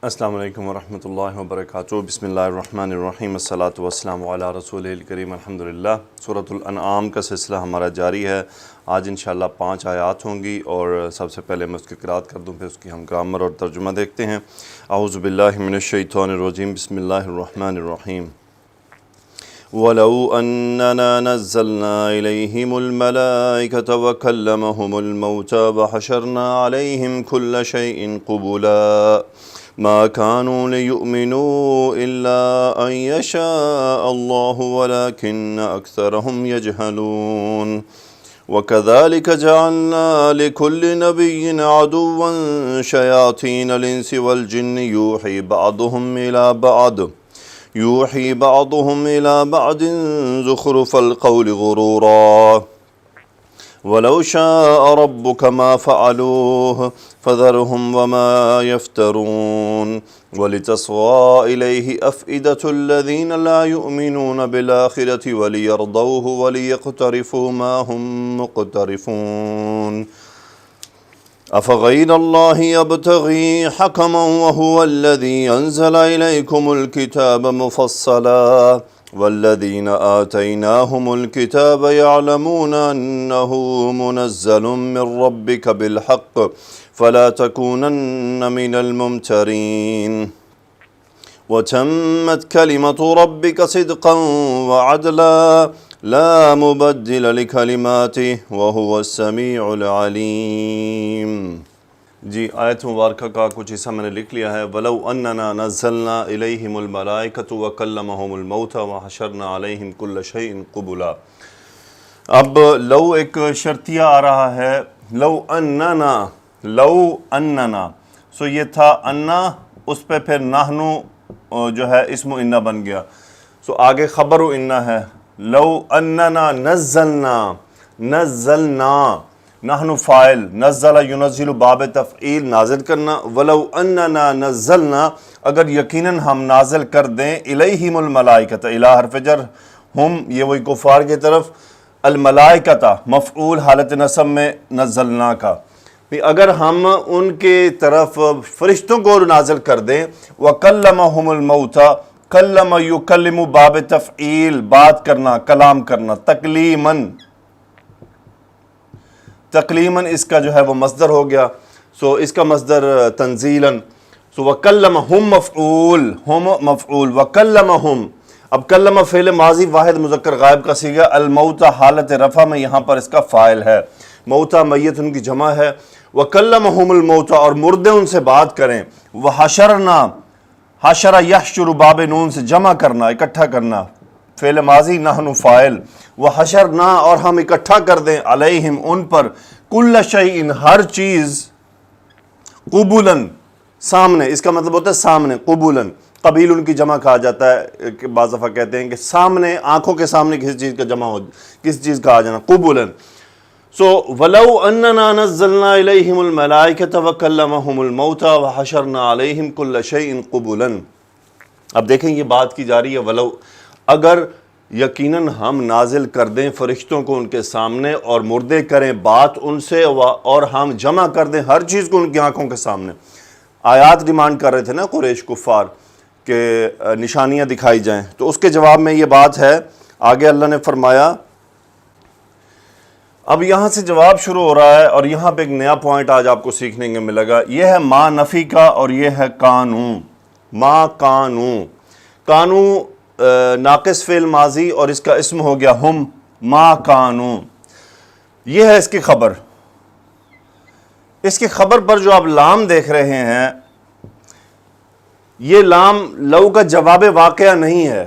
السلام علیکم ورحمۃ اللہ وبرکاتہ۔ بسم اللہ الرحمن الرحیم، الصلاۃ والسلام علی رسول الکریم، الحمدللہ۔ سورۃ الانعام کا سلسلہ ہمارا جاری ہے۔ آج انشاءاللہ 5 آیات ہوں گی، اور سب سے پہلے میں اس کی قرأت کر دوں، پھر اس کی ہم گرامر اور ترجمہ دیکھتے ہیں۔ اعوذ باللہ من الشیطان الرجیم، بسم اللہ الرحمن الرحیم۔ وَلَوْ أَنَّنَا نَزَّلْنَا إِلَيْهِمُ الْمَلَائِكَةَ وَكَلَّمَهُمُ الْمَوْتَى وَحَشَرْنَا عَلَيْهِمْ كُلَّ شَيْءٍ قُبُلًا ما كانوا ليؤمنوا إلا أن يشاء الله ولكن أكثرهم يجهلون وكذلك جعلنا لكل نبي عدوا شياطين الإنس والجن يوحي بعضهم إلى بعض زخرف القول غرورا وَلَوْ شَاءَ رَبُّكَ مَا فَعَلُوهُ فَذَرْهُمْ وَمَا يَفْتَرُونَ وَلِتَصْغَىٰ إِلَيْهِ أَفْئِدَةُ الَّذِينَ لَا يُؤْمِنُونَ بِالْآخِرَةِ وَلِيَرْضَوْهُ وَلِيَقْتَرِفُوا مَا هُمْ مُقْتَرِفُونَ أَفَغَيْرَ اللَّهِ يَبْتَغِي حَكَمًا وَهُوَ الَّذِي أَنزَلَ إِلَيْكُمُ الْكِتَابَ مُفَصَّلًا وَالَّذِينَ آتَيْنَاهُمُ الْكِتَابَ يَعْلَمُونَ أَنَّهُ مُنَزَّلٌ مِّن رَّبِّكَ بِالْحَقِّ فَلَا تَكُونَنَّ مِنَ الْمُمْتَرِينَ وَتَمَّتْ كَلِمَةُ رَبِّكَ صِدْقًا وَعَدْلًا لَا مُبَدِّلَ لِكَلِمَاتِهِ وَهُوَ السَّمِيعُ الْعَلِيمُ۔ جی، آیت مبارکہ کا کچھ حصہ میں نے لکھ لیا ہے۔ وَلَوْ أَنَّنَا نَزَّلْنَا إِلَيْهِمُ الْمَلَائِكَةُ وَكَلَّمَهُمُ الْمَوْتَى وَحَشَرْنَا عَلَيْهِمْ كُلَّ شَيْءٍ قُبُلًا۔ اب لو ایک شرطیہ آ رہا ہے، لو اننا، لو اننا، سو یہ تھا انا، اس پہ پھر نحنو جو ہے اسم انا بن گیا، سو آگے خبر انا ہے۔ لو اننا نزلنا، نزلنا، نحن فاعل، نزل ینزل باب تفعیل، نازل کرنا۔ ولو اننا نزلنا، اگر یقیناً ہم نازل کر دیں، الیہم الملائکۃ، الی حرف جر، ہم یہ وہی کفار کی طرف، الملائکۃ مفعول حالت نصب میں نزلنا کا، اگر ہم ان کے طرف فرشتوں کو نازل کر دیں، وکلمہم الموتیٰ، کلم یکلم باب تفعیل، بات کرنا، کلام کرنا، تکلیماً، تکلیماً اس کا جو ہے وہ مصدر ہو گیا، سو اس کا مصدر تنزیلاً، سو وکلمہم مفعول، ہم مفعول، وکلمہم، اب کلمہ فعل ماضی واحد مذکر غائب کا صیغہ، الموتى حالت رفع میں یہاں پر اس کا فاعل ہے، موتى میت ان کی جمع ہے، وکلمہم الموتى، اور مردے ان سے بات کریں، وحشرنا، حشر یحشر باب نون سے جمع کرنا، اکٹھا کرنا، فعل ماضی نحن فاعل، وحشرنا، اور ہم اکٹھا کر دیں، علیہم ان پر، کل شیء ہر چیز، قبولاً سامنے، اس کا مطلب ہوتا ہے سامنے، قبولاً، قبیل ان کی جمع کہا جاتا ہے، کہ بعض دفعہ کہتے ہیں کہ سامنے، آنکھوں کے سامنے کسی چیز کا جمع ہو، کسی چیز کا آ جانا، قبولاً۔ سو وَلَوْ أَنَّنَا نَزَّلْنَا إِلَيْهِمُ الْمَلَائِكَةَ وَكَلَّمَهُمُ الْمَوْتَى وَحَشَرْنَا عَلَيْهِمْ كُلَّ شَيْءٍ قُبُلًا۔ اب دیکھیں یہ بات کی جا رہی ہے، ولو، اگر یقیناً ہم نازل کر دیں فرشتوں کو ان کے سامنے، اور مردے کریں بات ان سے، اور ہم جمع کر دیں ہر چیز کو ان کی آنکھوں کے سامنے۔ آیات ڈیمانڈ کر رہے تھے نا قریش کفار کہ نشانیاں دکھائی جائیں، تو اس کے جواب میں یہ بات ہے۔ آگے اللہ نے فرمایا، اب یہاں سے جواب شروع ہو رہا ہے، اور یہاں پہ ایک نیا پوائنٹ آج آپ کو سیکھنے کو ملے گا، یہ ہے ما نفی کا، اور یہ ہے کانو، ما کانو۔ کانو ناقص فعل ماضی، اور اس کا اسم ہو گیا ہم، ما کانو، یہ ہے اس کی خبر۔ اس کی خبر پر جو آپ لام دیکھ رہے ہیں، یہ لام لو کا جواب واقعہ نہیں ہے،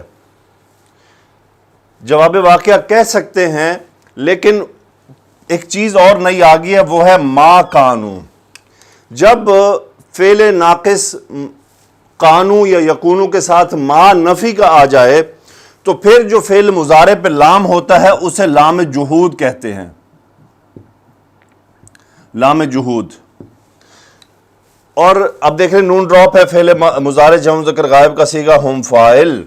جواب واقعہ کہہ سکتے ہیں، لیکن ایک چیز اور نئی آ گئی ہے، وہ ہے ما کانو۔ جب فعل ناقص کانو یا یکونو کے ساتھ ما نفی کا آ جائے، تو پھر جو فعل مضارع پہ لام ہوتا ہے اسے لام جحود کہتے ہیں، لام جحود۔ اور اب دیکھ رہے نون ڈراپ ہے، فعل مضارع جمع مذکر غائب کا صیغہ ہم فاعل،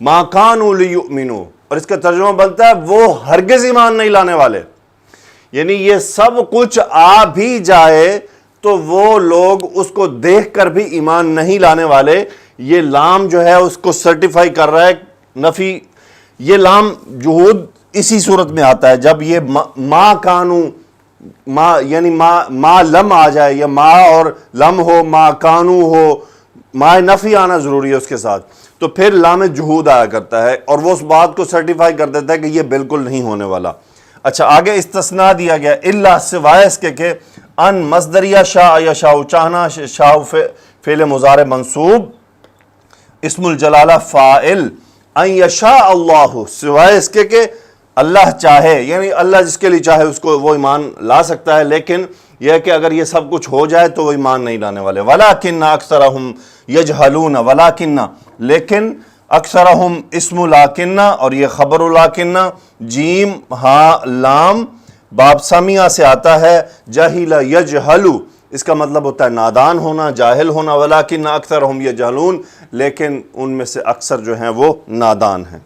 ما کانوا لیؤمنوا، اور اس کا ترجمہ بنتا ہے وہ ہرگز ایمان نہیں لانے والے، یعنی یہ سب کچھ آ بھی جائے تو وہ لوگ اس کو دیکھ کر بھی ایمان نہیں لانے والے. یہ لام جو ہے اس کو سرٹیفائی کر رہا ہے نفی. یہ لام جہود اسی صورت میں آتا ہے جب یہ ما کانو ما یعنی ما لم آ جائے یا ما اور لم ہو, ما کانو ہو, ما نفی آنا ضروری ہے اس کے ساتھ, تو پھر لام جہود آیا کرتا ہے اور وہ اس بات کو سرٹیفائی کر دیتا ہے کہ یہ بالکل نہیں ہونے والا. اچھا آگے استثناء دیا گیا الا سوائے اس کے کہ ان مصدریہ شاء یشاء چاہنا, شاء فعل مضارع منصوب, اسم الجلالہ فاعل, ان یشاء اللہ سوائے اس کے کہ اللہ چاہے, یعنی اللہ جس کے لیے چاہے اس کو وہ ایمان لا سکتا ہے, لیکن یہ کہ اگر یہ سب کچھ ہو جائے تو وہ ایمان نہیں لانے والے. وَلَٰكِنَّ أَكْثَرَهُمْ يَجْهَلُونَ وَلَٰكِنَّ لیکن اکثرہم اسم لاکن اور یہ خبر لاکن جیم ہاں لام باب سمیہ سے آتا ہے. جاہل یجہل اس کا مطلب ہوتا ہے نادان ہونا, جاہل ہونا. ولیکن اکثرہم یجہلون لیکن ان میں سے اکثر جو ہیں وہ نادان ہیں.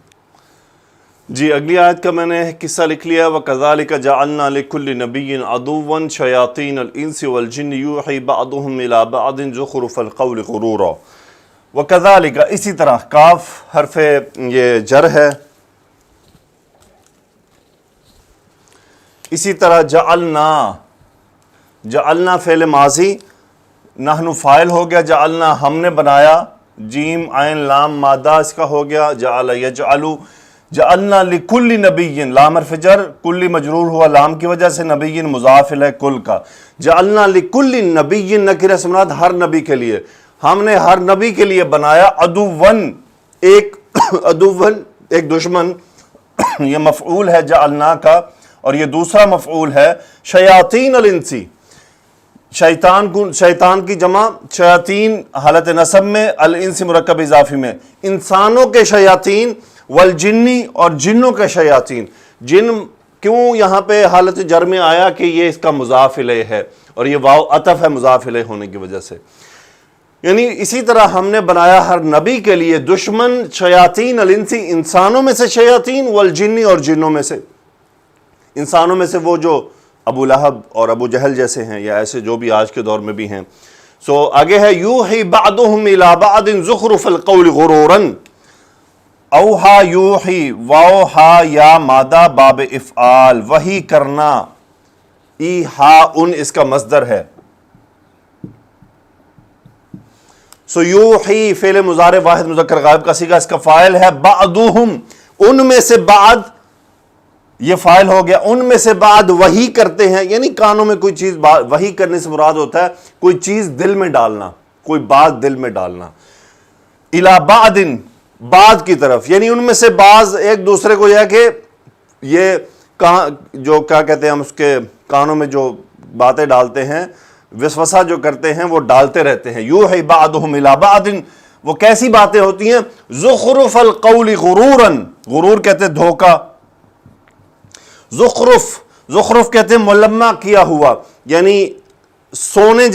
جی اگلی آیت کا میں نے قصہ لکھ لیا. وَكَذَلِكَ جَعَلْنَا لِكُلِّ نَبِيٍّ عَدُوًّا شَيَاطِينَ الْإِنسِ وَالْجِنِّ يُوحِي بَعْضُهُمْ إِلَىٰ بَعْضٍ زُخْرُفَ الْقَوْلِ غُرُورًا. وَكَذَلِكَ اسی طرح, کاف حرف یہ جر ہے, اسی طرح جعلنا فعل ماضی, نحن فاعل ہو گیا, جعلنا ہم نے بنایا, جیم عین لام مادہ اس کا ہو گیا, جعل یجعلو. جعلنا لکل نبی, لام حرف جر, کل مجرور ہوا لام کی وجہ سے, نبی مضاف ہے کل کا. جعلنا لکل نبی نکرہ سے مراد ہر نبی کے لیے, ہم نے ہر نبی کے لیے بنایا عدوً ایک دشمن. یہ مفعول ہے جعلنا کا, اور یہ دوسرا مفعول ہے شیاطین الانسی, شیطان کی جمع شیاطین حالت نصب میں, الانس مرکب اضافی میں, انسانوں کے شیاطین, والجنی اور جنوں کے شیاطین. جن کیوں یہاں پہ حالت جر میں آیا کہ یہ اس کا مضاف الیہ ہے, اور یہ واو عطف ہے مضاف الیہ ہونے کی وجہ سے. یعنی اسی طرح ہم نے بنایا ہر نبی کے لیے دشمن شیاطین الانسی, انسانوں میں سے شیاطین, والجنی اور جنوں میں سے. انسانوں میں سے وہ جو ابو لہب اور ابو جہل جیسے ہیں, یا ایسے جو بھی آج کے دور میں بھی ہیں. سو آگے ہے یوحی بعضهم الی بعض زخرف القول غرورا. اوحا یوحی, واو ہا یا مادہ باب افعال, وحی کرنا, ایحا ان اس کا مصدر ہے. سو یوحی فعل مضارع واحد مذکر غائب کا صیغہ, اس کا فاعل ہے بعضهم, ان میں سے بعد, یہ فاعل ہو گیا. ان میں سے بعد وحی کرتے ہیں, یعنی کانوں میں کوئی چیز, وحی کرنے سے مراد ہوتا ہے کوئی چیز دل میں ڈالنا, کوئی بات دل میں ڈالنا. الی بعض, بعض کی طرف, یعنی ان میں سے بعض ایک دوسرے کو, یہ کہ یہ جو کیا کہتے ہیں ہم اس کے کانوں میں جو باتیں ڈالتے ہیں, وسوسہ جو کرتے ہیں وہ ڈالتے رہتے ہیں. یوحی بعضهم الی بعض, وہ کیسی باتیں ہوتی ہیں؟ زخرف القول غرورا, غرور کہتے ہیں دھوکہ, زخرف کہتے ہیں ملمع کیا ہوا, یعنی سونے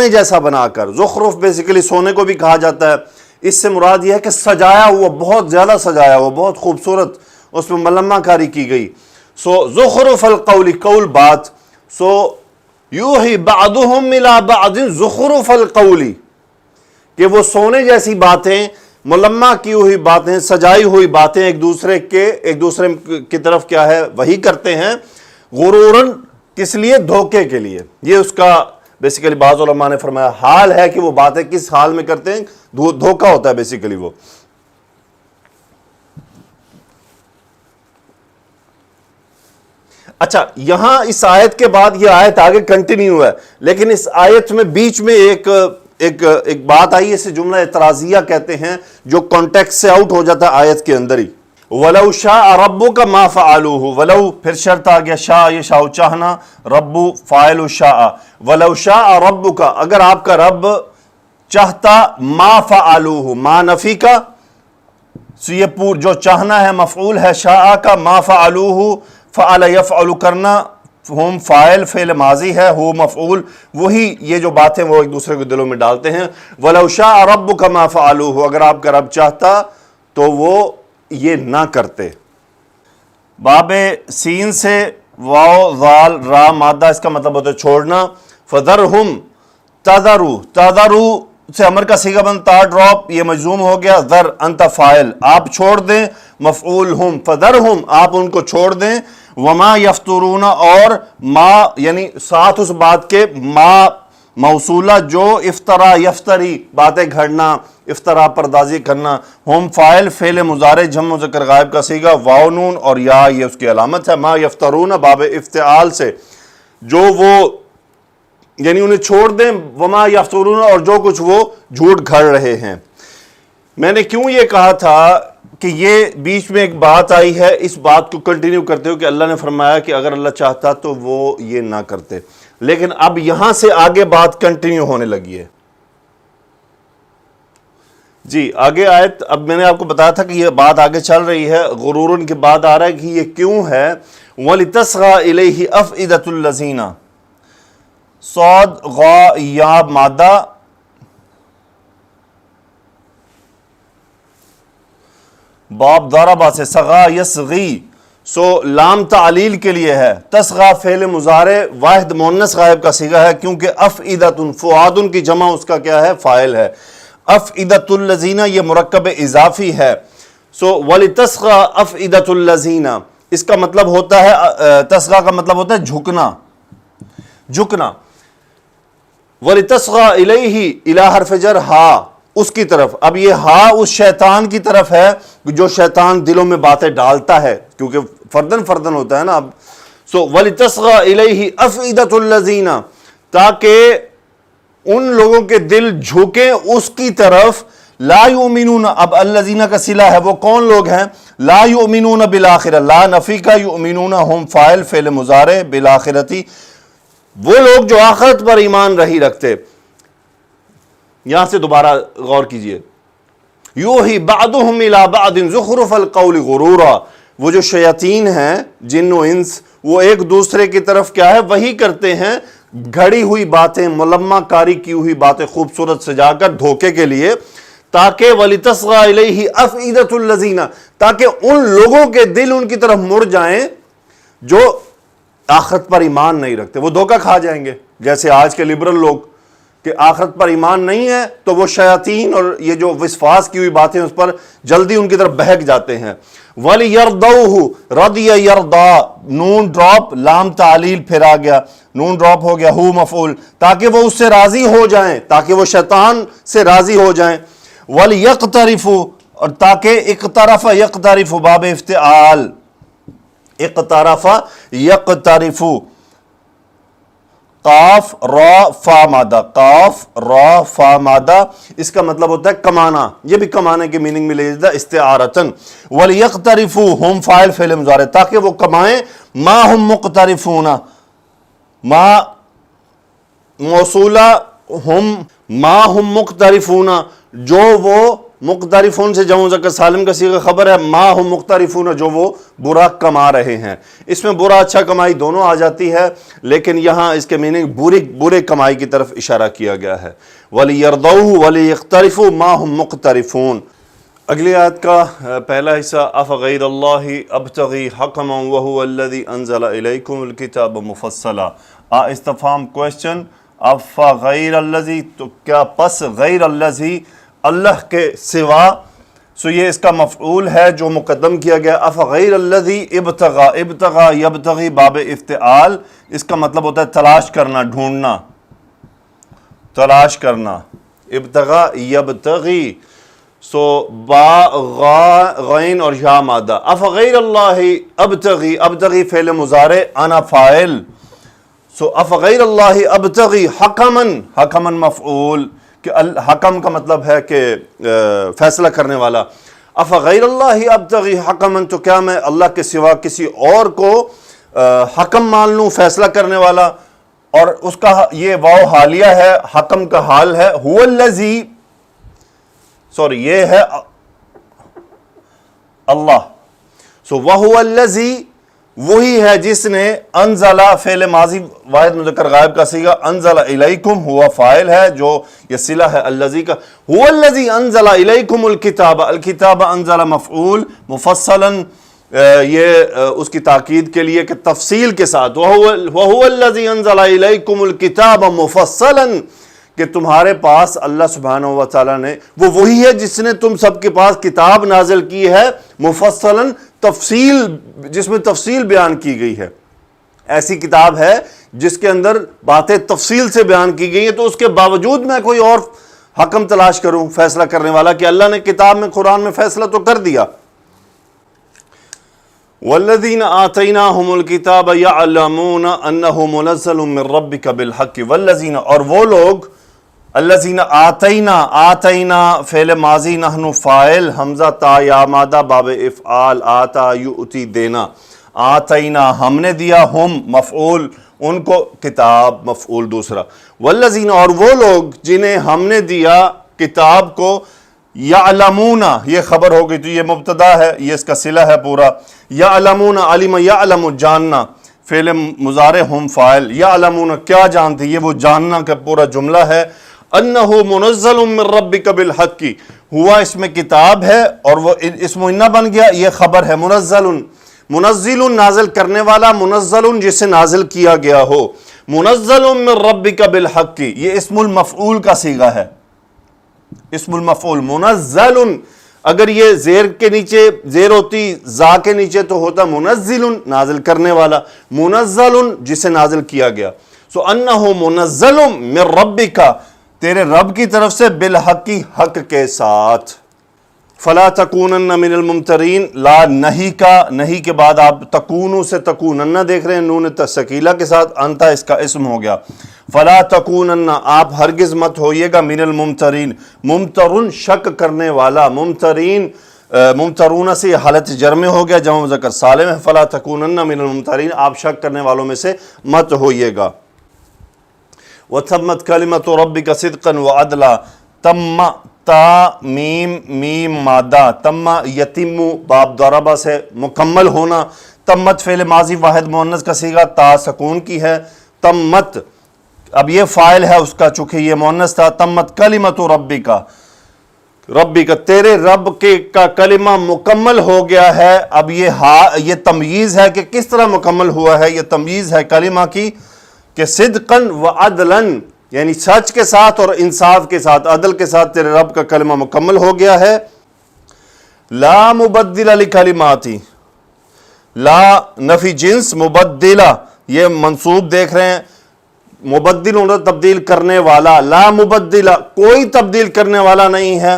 جیسا بنا کر. زخرف بیسیکلی سونے کو بھی کہا جاتا ہے. اس سے مراد یہ ہے کہ سجایا ہوا, بہت زیادہ سجایا ہوا, بہت خوبصورت اس میں ملمع کاری کی گئی. سو زخرف القول, قول بات. سو یوحی بعضهم الی بعض زخرف القول, کہ وہ سونے جیسی باتیں, ملمع کی ہوئی باتیں, سجائی ہوئی باتیں ایک دوسرے کی طرف کیا ہے وہی کرتے ہیں. غرورن کس لیے؟ دھوکے کے لیے. یہ اس کا بیسیکلی بعض علماء نے فرمایا حال ہے کہ وہ باتیں کس حال میں کرتے ہیں, دھوکا ہوتا ہے بیسیکلی وہ. اچھا یہاں اس آیت کے بعد یہ آیت آگے کنٹینیو ہے, لیکن اس آیت میں بیچ میں ایک بات آئی, اسے جملہ اعتراضیہ کہتے ہیں, جو کانٹیکس سے آؤٹ ہو جاتا ہے آیت کے اندر ہی. وَلَوْ شَاءَ رَبُّكَ مَا فَعَلُوهُ, وَلَوْ پھر شرط آ گیا, شاء یہ شاء چاہنا, رب فاعل شاء. وَلَوْ شَاءَ رَبُّكَ, اگر آپ کا رب چاہتا, ما فعلوه, ما نفی کا, سو یہ جو چاہنا ہے مفعول ہے شاء کا, ما فعلوه, فعل یفعل کرنا, ہم فاعل فعل ماضی ہے, ہو مفعول, وہی یہ جو باتیں وہ ایک دوسرے کو دلوں میں ڈالتے ہیں. وَلَوْ شَاءَ رَبُّكَ مَا فَعَلُوهُ, اگر آپ کا رب چاہتا تو وہ یہ نہ کرتے. باب سین سے واو ذال را مادہ, اس کا مطلب ہوتا ہے چھوڑنا. فذرہم تذرو، تذرو سے امر کا صیغہ بنتا ڈراپ، یہ مجزوم ہو گیا، ذر انت فاعل، آپ چھوڑ دیں، مفعول ہم، فذرہم آپ ان کو چھوڑ دیں، وما یفترون اور ما یعنی ساتھ اس بات کے ما موصولہ جو افترا یفتری باتیں گھڑنا، افترا پردازی کرنا، ہم فاعل فعل مضارع جمع مذکر غائب کا صیغہ، واو نون اور یا یہ اس کی علامت ہے، ما یفترون باب افتعال سے جو وہ یعنی انہیں چھوڑ دیں، وما یفترون اور جو کچھ وہ جھوٹ گھڑ رہے ہیں۔ میں نے کیوں یہ کہا تھا کہ یہ بیچ میں ایک بات آئی ہے، اس بات کو کنٹینیو کرتے ہو کہ اللہ نے فرمایا کہ اگر اللہ چاہتا تو وہ یہ نہ کرتے، لیکن اب یہاں سے آگے بات کنٹینیو ہونے لگی ہے۔ جی آگے آیت، اب میں نے آپ کو بتایا تھا کہ یہ بات آگے چل رہی ہے، غرورن کے بعد آ رہا ہے کہ یہ کیوں ہے، وَلِتَصْغَى إِلَيْهِ أَفْئِدَةُ الَّذِينَ، صاد غا یا مادہ باب ضربہ سے صغا یصغی، سو لام تعلیل کے لیے ہے، تصغا فعل مضارع واحد مؤنث غائب کا صیغہ ہے کیونکہ افئدۃ فؤاد کی جمع اس کا کیا ہے، فاعل ہے، افئدۃ الذین یہ مرکب اضافی ہے، سو وَلِتَصْغَى أَفْئِدَةُ الَّذِينَ اس کا مطلب ہوتا ہے، تصغا کا مطلب ہوتا ہے جھکنا، جھکنا، وَلِتَصْغَى إِلَيْهِ إِلَى حرف جر ہا اس کی طرف، اب یہ ہا اس شیطان کی طرف ہے جو شیطان دلوں میں باتیں ڈالتا ہے کیونکہ فردن فردن ہوتا ہے نا، اب سو وَلِتَصْغَى إِلَيْهِ أَفْئِدَةُ الَّذِينَ تاکہ ان لوگوں کے دل جھکیں اس کی طرف، لا یؤمنون اب الذین کا صلہ ہے، وہ کون لوگ ہیں، لا یؤمنون بالآخرہ، لا نفی کا، یؤمنون ہم فاعل فعل مضارع بالآخرتی، وہ لوگ جو آخرت پر ایمان نہیں رکھتے۔ یہاں سے دوبارہ غور کیجئے، یوحی بعضهم الی بعض زخرف القول غرورا، وہ جو شیاطین ہیں جن و انس وہ ایک دوسرے کی طرف کیا ہے، وہی کرتے ہیں گھڑی ہوئی باتیں، ملمہ کاری کی ہوئی باتیں خوبصورت سجا کر دھوکے کے لیے، تاکہ وَلِتَصْغَى إِلَيْهِ أَفْئِدَةُ الَّذِينَ تاکہ ان لوگوں کے دل ان کی طرف مڑ جائیں جو آخرت پر ایمان نہیں رکھتے، وہ دھوکہ کھا جائیں گے، جیسے آج کے لبرل لوگ کہ آخرت پر ایمان نہیں ہے تو وہ شیاطین اور یہ جو وسواس کی ہوئی باتیں اس پر جلدی ان کی طرف بہک جاتے ہیں۔ وَلِيَرْضَوْهُ رَضِيَ يَرْضَى نون ڈراپ، لام تعلیل پھر آ گیا، نون ڈراپ ہو گیا، ہو مفعول، تاکہ وہ اس سے راضی ہو جائیں، تاکہ وہ شیطان سے راضی ہو جائیں۔ وَلِيَقْتَرِفُوا اور تاکہ اقترف یقترف باب افتعال، اقترف یقترف، قاف را فا مادہ، قاف را فا مادہ اس کا مطلب ہوتا ہے کمانا، یہ بھی کمانے کے میننگ میں لے جاتا ہے استعارتن۔ وَلِيَقْتَرِفُوا ہم فاعل فعل مضارع تاکہ وہ کمائیں، ما ہم مقترفون، ما موصولہ، ہم ما ہم مقترفون جو وہ، مقترفون سے جمع مذکر سالم کا صیغہ خبر ہے، ما ہم مقترفون جو وہ برا کما رہے ہیں، اس میں برا اچھا کمائی دونوں آ جاتی ہے لیکن یہاں اس کے میننگ برے کمائی کی طرف اشارہ کیا گیا ہے۔ وَلِيَرْضَوْهُ وَلِيَقْتَرِفُوا مَا هُمْ مُقْتَرِفُونَ۔ اگلی آیت کا پہلا حصہ، أَفَغَيْرَ اللَّهِ أَبْتَغِي حَكَمًا وَهُوَ الَّذِي أَنزَلَ إِلَيْكُمُ الْكِتَابَ مُفَصَّلًا، استفہام کوسچن، أَفَغَيْرَ الَّذِي تو کیا پس غیر الَّذِي اللہ کے سوا، سو یہ اس کا مفعول ہے جو مقدم کیا گیا، افغیر الذی ابتغا، ابتغا یبتغی باب افتعال، اس کا مطلب ہوتا ہے تلاش کرنا، ڈھونڈنا، تلاش کرنا، ابتغا یبتغی، سو با غا غین اور یا مادہ، افغیر اللہ ابتغی، ابتغی فعل مضارع انا فاعل، سو افغیر اللہ ابتغی حکمن، حکمن مفعول، کہ حکم کا مطلب ہے کہ فیصلہ کرنے والا، افغیر اللہ ابتغی حکمن تو کیا میں اللہ کے سوا کسی اور کو حکم مان لوں، فیصلہ کرنے والا، اور اس کا یہ واو حالیہ ہے، حکم کا حال ہے، هو الذی، سوری یہ ہے اللہ، سو وَهُوَ الَّذِي وہی ہے جس نے، انزلہ فعل ماضی واحد مذکر غائب کا صیغہ، انزل الیکم ہوا فاعل ہے جو یہ صلہ ہے الذی کا، هو الذی انزل الیکم الکتاب، الکتاب انزل مفعول، مفصلا یہ اس کی تاکید کے لیے کہ تفصیل کے ساتھ وَهُوَ الَّذِي أَنزَلَ إِلَيْكُمُ الْكِتَابَ مُفَصَّلًا، کہ تمہارے پاس اللہ سبحانہ و تعالیٰ نے وہی ہے جس نے تم سب کے پاس کتاب نازل کی ہے مفصلاً، تفصیل، جس میں تفصیل بیان کی گئی ہے. ایسی کتاب ہے جس کے اندر باتیں تفصیل سے بیان کی گئی ہیں، تو اس کے باوجود میں کوئی اور حکم تلاش کروں فیصلہ کرنے والا، کہ اللہ نے کتاب میں قرآن میں فیصلہ تو کر دیا. والذین آتیناہم الکتاب یعلمون انہ منزل من ربک بالحق، والذین، اور وہ لوگ، الذین آتینا فعل ماضی، نحن فاعل، حمزہ تا یا مادہ باب افعال، آتا یؤتی دینا، آتینا ہم نے دیا، ہم مفعول ان کو، کتاب مفعول دوسرا، والذین اور وہ لوگ جنہیں ہم نے دیا کتاب کو، یعلمون یہ خبر ہو گئی تو یہ مبتدا ہے، یہ اس کا صلہ ہے پورا، یعلمون علم یعلم جاننا، فعل مضارع ہم فاعل، یعلمون کیا جانتے، یہ وہ جاننا کا پورا جملہ ہے، انہ منزل من ربک بالحق، ہوا اس میں کتاب ہے اور وہ اسم انہ بن گیا، یہ خبر ہے، منزل نازل کرنے والا، منزل جسے نازل کیا گیا ہو، منزل من ربک بالحق، یہ اسم المفعول کا صیغہ ہے، اسم المفعول منزل، اگر یہ زیر کے نیچے زیر ہوتی زا کے نیچے تو ہوتا منزل نازل کرنے والا، منزل جسے نازل کیا گیا، سو انہ منزل من ربک تیرے رب کی طرف سے بالحق حق کے ساتھ. فلا تکونن من الممترین، لا نہیں کا، نہیں کے بعد آپ تکونو سے تکونن دیکھ رہے ہیں، نون ثقیلہ کے ساتھ، انتا اس کا اسم ہو گیا. فلا تکونن آپ ہرگز مت ہوئیے گا، من الممترین ممترن شک کرنے والا، ممترین ممترون سے یہ حالت جر میں ہو گیا، جمع مذکر سالم ہے، فلا تکونن من الممترین آپ شک کرنے والوں میں سے مت ہوئیے گا. وَتَمَّتْ كَلِمَةُ رَبِّكَ صِدْقًا وَعَدْلًا، تم تا میم مادہ، تم یتم باب ضربہ سے مکمل ہونا، تمت فعل ماضی واحد مؤنث کا صیغہ، تا سکون کی ہے، تمت اب یہ فاعل ہے اس کا، چونکہ یہ مؤنث تھا، تمت کلمۃ ربک تیرے رب کے کا کلمہ مکمل ہو گیا ہے. اب یہ تمییز ہے کہ کس طرح مکمل ہوا ہے، یہ تمییز ہے کلمہ کی کہ صدقاً وعدلاً، یعنی سچ کے ساتھ اور انصاف کے ساتھ، عدل کے ساتھ تیرے رب کا کلمہ مکمل ہو گیا ہے. لا مبدل لکلماتی، لا نفی جنس، مبدلہ یہ منصوب دیکھ رہے ہیں، مبدل ہونا تبدیل کرنے والا، لا مبدلہ کوئی تبدیل کرنے والا نہیں ہے،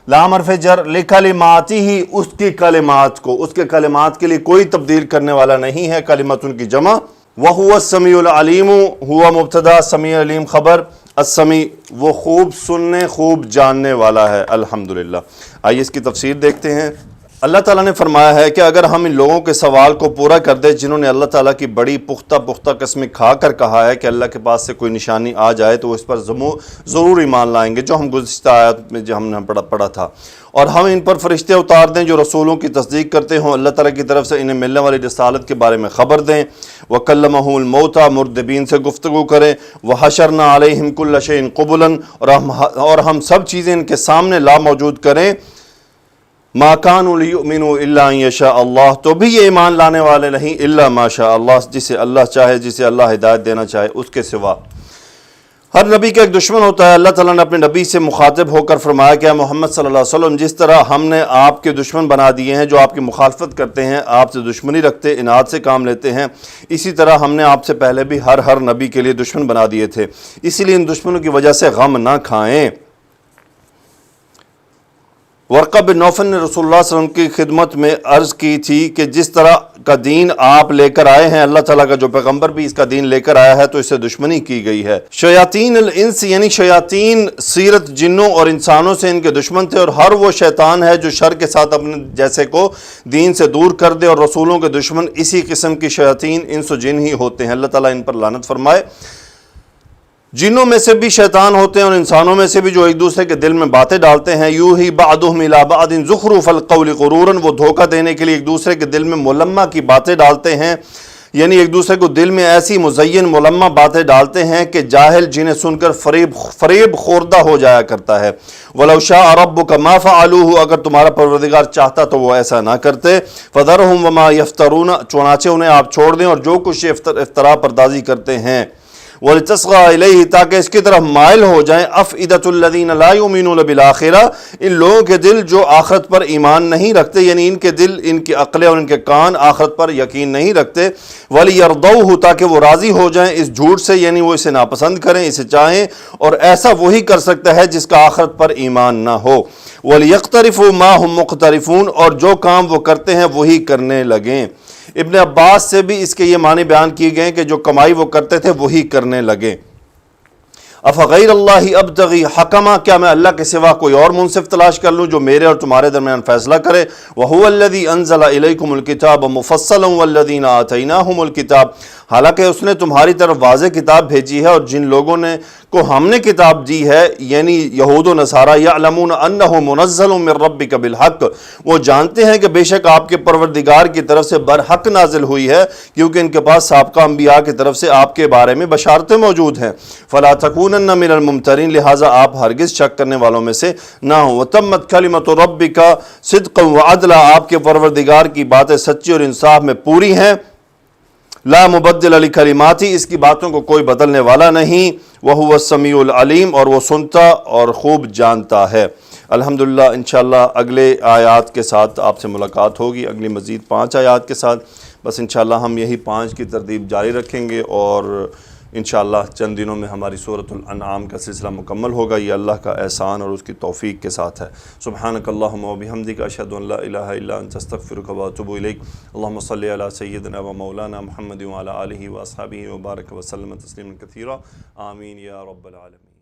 لا حرف جر، لکلماتی ہی اس کی کلمات کو، اس کے کلمات کے لیے کوئی تبدیل کرنے والا نہیں ہے، کلمات ان کی جمع. وَهُوَ السَّمِيعُ الْعَلِيمُ، ہوا مبتدا، سمیع علیم خبر، السمیع وہ خوب سننے خوب جاننے والا ہے. الحمدللہ. آئیے اس کی تفسیر دیکھتے ہیں. اللہ تعالیٰ نے فرمایا ہے کہ اگر ہم ان لوگوں کے سوال کو پورا کر دیں جنہوں نے اللہ تعالیٰ کی بڑی پختہ قسمیں کھا کر کہا ہے کہ اللہ کے پاس سے کوئی نشانی آ جائے تو وہ اس پر ضرور ایمان لائیں گے، جو ہم گزشتہ آیات میں جو ہم نے پڑھا تھا، اور ہم ان پر فرشتے اتار دیں جو رسولوں کی تصدیق کرتے ہوں، اللہ تعالیٰ کی طرف سے انہیں ملنے والی رسالت کے بارے میں خبر دیں، وَكَلَّمَهُ الْمَوْتَى مردبین سے گفتگو کریں، وَحَشَرْنَا عَلَيْهِمْ كُلَّ شَيْءٍ قُبُلًا اور ہم سب چیزیں ان کے سامنے لا موجود کریں، مَا كَانُوا لِيُؤْمِنُوا إِلَّا أَن يَشَاءَ اللَّهُ تو بھی یہ ایمان لانے والے نہیں، إِلَّا مَا شَاءَ اللَّهُ جسے اللہ چاہے، جسے اللہ ہدایت دینا چاہے اس کے سوا. ہر نبی کا ایک دشمن ہوتا ہے. اللہ تعالیٰ نے اپنے نبی سے مخاطب ہو کر فرمایا کہ محمد صلی اللہ علیہ وسلم جس طرح ہم نے آپ کے دشمن بنا دیے ہیں جو آپ کی مخالفت کرتے ہیں، آپ سے دشمنی رکھتے، اناد سے کام لیتے ہیں، اسی طرح ہم نے آپ سے پہلے بھی ہر نبی کے لیے دشمن بنا دیے تھے، اسی لیے ان دشمنوں کی وجہ سے غم نہ کھائیں. ورقہ بن نوفل نے رسول اللہ صلی اللہ علیہ وسلم کی خدمت میں عرض کی تھی کہ جس طرح کا دین آپ لے کر آئے ہیں، اللہ تعالیٰ کا جو پیغمبر بھی اس کا دین لے کر آیا ہے تو اس سے دشمنی کی گئی ہے. شیاطین الانس یعنی شیاطین سیرت جنوں اور انسانوں سے ان کے دشمن تھے، اور ہر وہ شیطان ہے جو شر کے ساتھ اپنے جیسے کو دین سے دور کر دے، اور رسولوں کے دشمن اسی قسم کی شیاطین انس و جن ہی ہوتے ہیں. اللہ تعالیٰ ان پر لعنت فرمائے. جنوں میں سے بھی شیطان ہوتے ہیں اور انسانوں میں سے بھی جو ایک دوسرے کے دل میں باتیں ڈالتے ہیں. یوحی بعضهم الی بعض زخرف القول غرورا وہ دھوکہ دینے کے لیے ایک دوسرے کے دل میں ملمہ کی باتیں ڈالتے ہیں. یعنی ایک دوسرے کو دل میں ایسی مزین ملمہ باتیں ڈالتے ہیں کہ جاہل جنہیں سن کر فریب خوردہ ہو جایا کرتا ہے۔ وَلَوْ شَاءَ رَبُّكَ مَا فَعَلُوهُ، اگر تمہارا پروردگار چاہتا تو وہ ایسا نہ کرتے۔ فَذَرْهُمْ وَمَا يَفْتَرُونَ، چنانچہ انہیں آپ چھوڑ دیں اور جو کچھ افترا پردازی کرتے ہیں۔ وَلْتَصْغَىٰ إِلَيْهِ، تاکہ اس کی طرف مائل ہو جائیں أَفْئِدَةُ الَّذِينَ لَا يُؤْمِنُونَ بِالْآخِرَةِ، ان لوگوں کے دل جو آخرت پر ایمان نہیں رکھتے، یعنی ان کے دل، ان کی عقلیں اور ان کے کان آخرت پر یقین نہیں رکھتے۔ وَلِيَرْضَوْهُ، تاکہ وہ راضی ہو جائیں اس جھوٹ سے، یعنی وہ اسے ناپسند کریں، اسے چاہیں، اور ایسا وہی کر سکتا ہے جس کا آخرت پر ایمان نہ ہو۔ وَلِيَقْتَرِفُوا مَا هُمْ مُقْتَرِفُونَ، اور جو کام وہ کرتے ہیں وہی کرنے لگیں۔ ابن عباس سے بھی اس کے یہ معنی بیان کیے گئے کہ جو کمائی وہ کرتے تھے وہی کرنے لگیں۔ افغیر اللہ ابتغی حکما، کیا میں اللہ کے سوا کوئی اور منصف تلاش کر لوں جو میرے اور تمہارے درمیان فیصلہ کرے؟ وَهُوَ الَّذِي أَنزَلَ إِلَيْكُمُ الْكِتَابَ مُفَصَّلًا وَالَّذِينَ آتَيْنَاهُمُ الْكِتَابَ، حالانکہ اس نے تمہاری طرف واضح کتاب بھیجی ہے، اور جن لوگوں کو ہم نے کتاب دی ہے، یعنی یہود و نصارہ، یعلمون انہ منزل من ربک بالحق، وہ جانتے ہیں کہ بے شک آپ کے پروردگار کی طرف سے برحق نازل ہوئی ہے، کیونکہ ان کے پاس سابقہ انبیاء کی طرف سے آپ کے بارے میں بشارتیں موجود ہیں۔ فلا تکونن من الممترین، لہٰذا آپ ہرگز شک کرنے والوں میں سے نہ ہوں۔ وتمت کلمۃ ربک صدقا وعدلا، آپ کے پروردگار کی باتیں سچی اور انصاف میں پوری ہیں۔ لا مبدل لکلماتی، اس کی باتوں کو کوئی بدلنے والا نہیں۔ وہو السمیع العلیم، اور وہ سنتا اور خوب جانتا ہے۔ الحمدللہ انشاءاللہ اگلے آیات کے ساتھ آپ سے ملاقات ہوگی، اگلی مزید 5 آیات کے ساتھ۔ بس انشاءاللہ ہم یہی 5 کی ترتیب جاری رکھیں گے، اور انشاءاللہ چند دنوں میں ہماری سورۃ الانعام کا سلسلہ مکمل ہوگا۔ یہ اللہ کا احسان اور اس کی توفیق کے ساتھ ہے۔ سبحانک اللہم و بحمدک، اشہد ان لا الہ الا انت، استغفرک و اتوب الیک۔ اللہم صلی علی سیدنا و مولانا محمد وعلی آلہ و اصحابہ وبارک وسلم تسلیما کثیرا، آمین یا رب العالمین۔